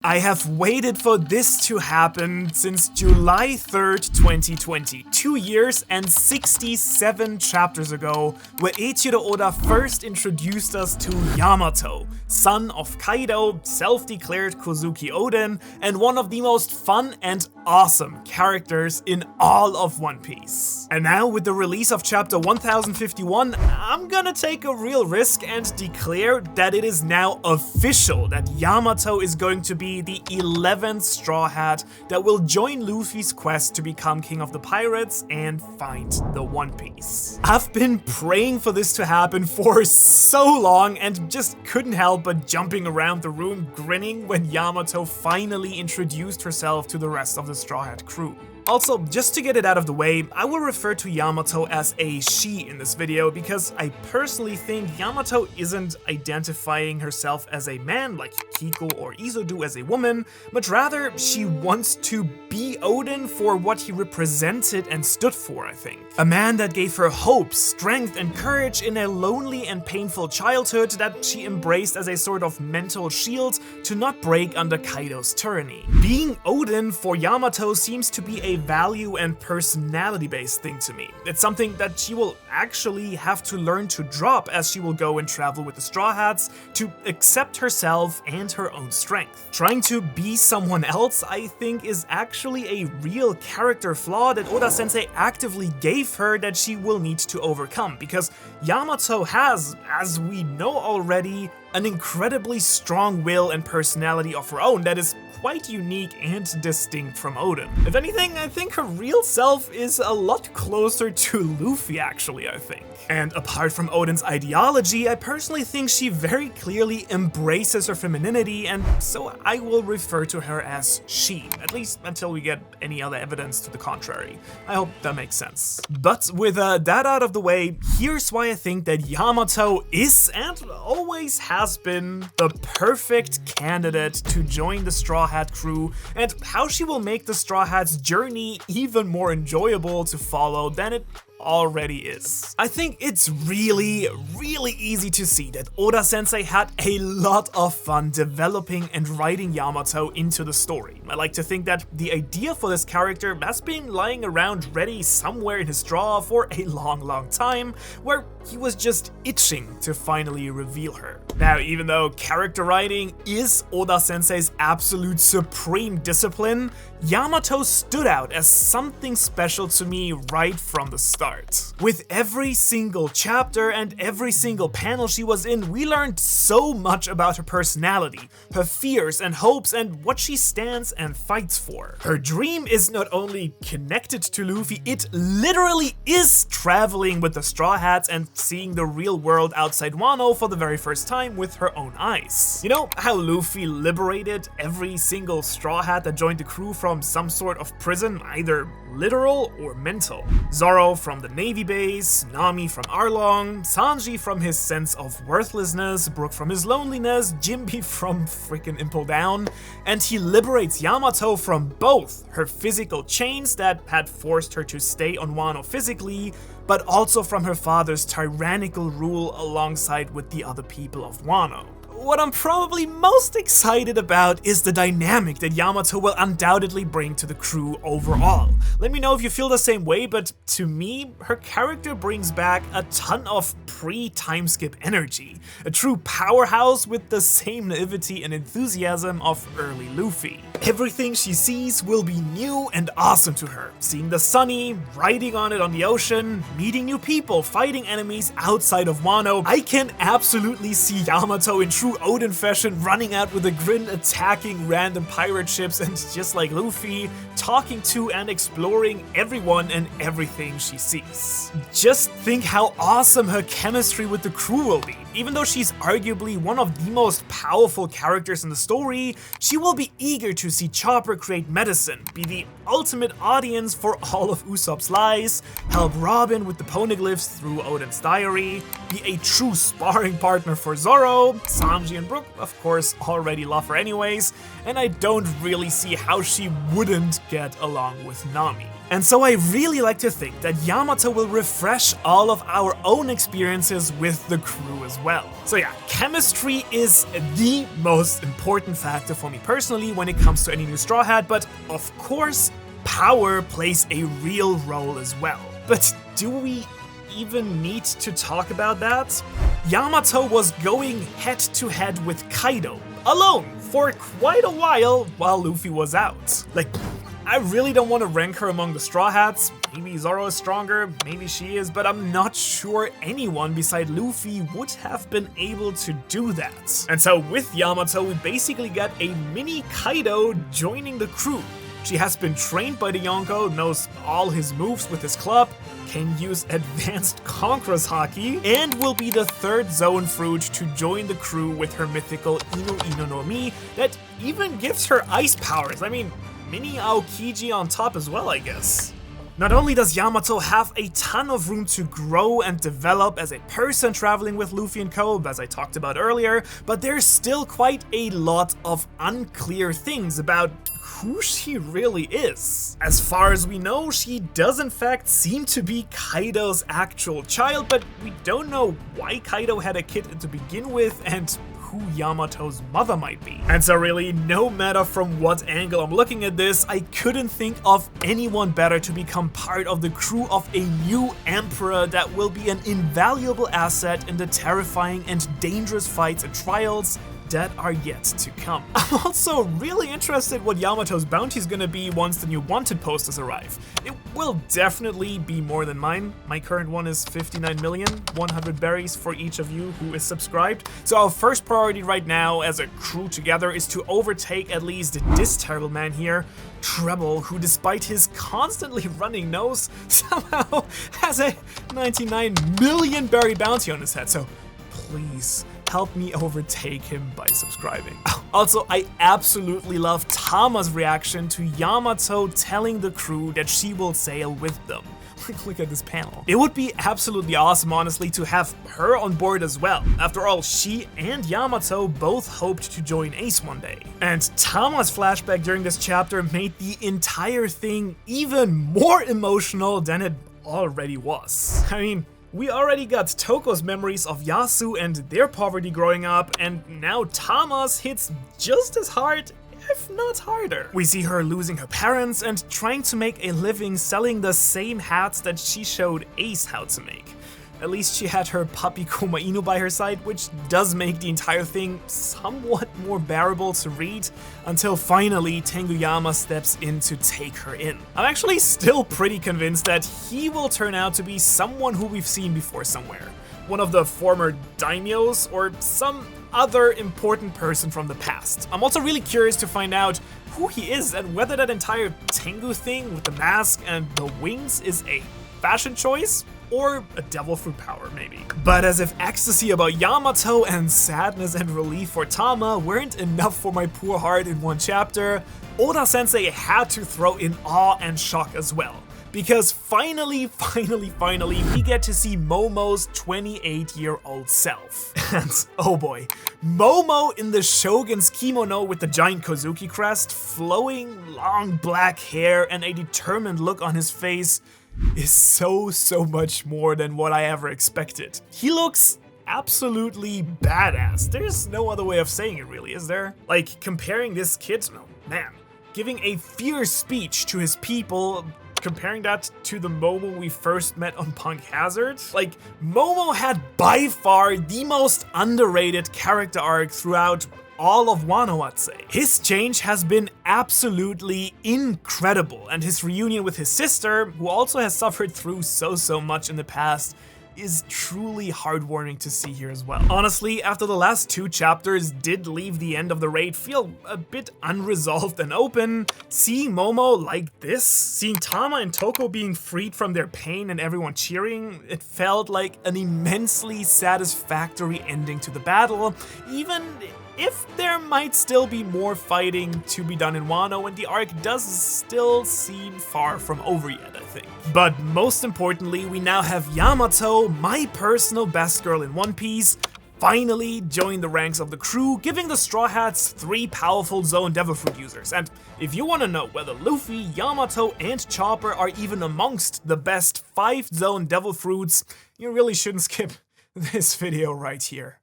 I have waited for this to happen since July 3rd, 2020, 2 years and 67 chapters ago, where Eiichiro Oda first introduced us to Yamato, son of Kaido, self-declared Kozuki Oden, and one of the most fun and awesome characters in all of One Piece. And now, with the release of chapter 1051, I'm gonna take a real risk and declare that it is now official that Yamato is going to be the 11th Straw Hat that will join Luffy's quest to become King of the Pirates and find the One Piece. I've been praying for this to happen for so long and just couldn't help but jumping around the room grinning when Yamato finally introduced herself to the rest of the Straw Hat crew. Also, just to get it out of the way, I will refer to Yamato as a she in this video because I personally think Yamato isn't identifying herself as a man like Kiko or Izo do as a woman, but rather she wants to be Oden for what he represented and stood for, I think. A man that gave her hope, strength, and courage in a lonely and painful childhood that she embraced as a sort of mental shield to not break under Kaido's tyranny. Being Oden for Yamato seems to be a value and personality-based thing to me. It's something that she will actually have to learn to drop as she will go and travel with the Straw Hats to accept herself and her own strength. Trying to be someone else, I think, is actually a real character flaw that Oda-sensei actively gave her that she will need to overcome, because Yamato has, as we know already, an incredibly strong will and personality of her own that is quite unique and distinct from Oden. If anything, I think her real self is a lot closer to Luffy actually, I think. And apart from Oden's ideology, I personally think she very clearly embraces her femininity, and so I will refer to her as she, at least until we get any other evidence to the contrary. I hope that makes sense. But with that out of the way, here's why I think that Yamato is and always has been the perfect candidate to join the Straw Hat crew, and how she will make the Straw Hat's journey even more enjoyable to follow than it already is. I think it's really easy to see that Oda-sensei had a lot of fun developing and writing Yamato into the story. I like to think that the idea for this character has been lying around ready somewhere in his drawer for a long time, where he was just itching to finally reveal her. Now, even though character writing is Oda-sensei's absolute supreme discipline, Yamato stood out as something special to me right from the start. With every single chapter and every single panel she was in, we learned so much about her personality, her fears and hopes, and what she stands and fights for. Her dream is not only connected to Luffy, it literally is traveling with the Straw Hats and seeing the real world outside Wano for the very first time with her own eyes. You know how Luffy liberated every single Straw Hat that joined the crew from some sort of prison, either literal or mental? Zoro from the Navy base, Nami from Arlong, Sanji from his sense of worthlessness, Brook from his loneliness, Jinbe from freaking Impel Down, and he liberates Yamato from both her physical chains that had forced her to stay on Wano physically, but also from her father's tyrannical rule alongside with the other people of Wano. What I'm probably most excited about is the dynamic that Yamato will undoubtedly bring to the crew overall. Let me know if you feel the same way, but to me, her character brings back a ton of pre-time skip energy. A true powerhouse with the same naivety and enthusiasm of early Luffy. Everything she sees will be new and awesome to her. Seeing the Sunny, riding on it on the ocean, meeting new people, fighting enemies outside of Wano, I can absolutely see Yamato in true Oden fashion running out with a grin, attacking random pirate ships, and just like Luffy, talking to and exploring everyone and everything she sees. Just think how awesome her chemistry with the crew will be. Even though she's arguably one of the most powerful characters in the story, she will be eager to see Chopper create medicine, be the ultimate audience for all of Usopp's lies, help Robin with the poneglyphs through Oden's diary, be a true sparring partner for Zoro. Sanji and Brook, of course, already love her anyways, and I don't really see how she wouldn't get along with Nami. And so I really like to think that Yamato will refresh all of our own experiences with the crew as well. So yeah, chemistry is the most important factor for me personally when it comes to any new Straw Hat, but of course, power plays a real role as well. But do we even need to talk about that? Yamato was going head to head with Kaido, alone, for quite a while Luffy was out. Like, I really don't want to rank her among the Straw Hats. Maybe Zoro is stronger, maybe she is, but I'm not sure anyone beside Luffy would have been able to do that. And so with Yamato, we basically got a mini Kaido joining the crew. She has been trained by the Yonko, knows all his moves with his club, can use advanced Conqueror's Haki, and will be the third Zone Fruit to join the crew with her mythical Inu Ino no Mi that even gives her ice powers. I mean, mini Aokiji on top as well, I guess. Not only does Yamato have a ton of room to grow and develop as a person traveling with Luffy and co, as I talked about earlier, but there's still quite a lot of unclear things about who she really is. As far as we know, she does in fact seem to be Kaido's actual child, but we don't know why Kaido had a kid to begin with and who Yamato's mother might be. And so really, no matter from what angle I'm looking at this, I couldn't think of anyone better to become part of the crew of a new emperor that will be an invaluable asset in the terrifying and dangerous fights and trials that are yet to come. I'm also really interested what Yamato's bounty is gonna be once the new wanted posters arrive. It will definitely be more than mine. My current one is 59 million, 100 berries for each of you who is subscribed. So our first priority right now as a crew together is to overtake at least this terrible man here, Treble, who despite his constantly running nose, somehow has a 99 million berry bounty on his head. So please, help me overtake him by subscribing. Also, I absolutely love Tama's reaction to Yamato telling the crew that she will sail with them. Look at this panel. It would be absolutely awesome, honestly, to have her on board as well. After all, she and Yamato both hoped to join Ace one day. And Tama's flashback during this chapter made the entire thing even more emotional than it already was. I mean, we already got Toko's memories of Yasu and their poverty growing up, and now Tama's hits just as hard, if not harder. We see her losing her parents and trying to make a living selling the same hats that she showed Ace how to make. At least she had her puppy Kuma Inu by her side, which does make the entire thing somewhat more bearable to read, until finally Tenguyama steps in to take her in. I'm actually still pretty convinced that he will turn out to be someone who we've seen before somewhere. One of the former daimyos or some other important person from the past. I'm also really curious to find out who he is and whether that entire Tengu thing with the mask and the wings is a fashion choice or a devil fruit power, maybe. But as if ecstasy about Yamato and sadness and relief for Tama weren't enough for my poor heart in one chapter, Oda-sensei had to throw in awe and shock as well. Because finally, we get to see Momo's 28-year-old self. And oh boy, Momo in the Shogun's kimono with the giant Kozuki crest, flowing long black hair and a determined look on his face is so much more than what I ever expected. He looks absolutely badass. There's no other way of saying it really, is there? Like, comparing this kid, oh man, giving a fierce speech to his people, comparing that to the Momo we first met on Punk Hazard. Like, Momo had by far the most underrated character arc throughout all of Wano, I'd say. His change has been absolutely incredible, and his reunion with his sister, who also has suffered through so much in the past, is truly heartwarming to see here as well. Honestly, after the last two chapters did leave the end of the raid feel a bit unresolved and open, seeing Momo like this, seeing Tama and Toko being freed from their pain and everyone cheering, it felt like an immensely satisfactory ending to the battle, even if there might still be more fighting to be done in Wano, and the arc does still seem far from over yet, I think. But most importantly, we now have Yamato, my personal best girl in One Piece, finally join the ranks of the crew, giving the Straw Hats 3 powerful Zoan Devil Fruit users. And if you want to know whether Luffy, Yamato, and Chopper are even amongst the best 5 Zoan Devil Fruits, you really shouldn't skip this video right here.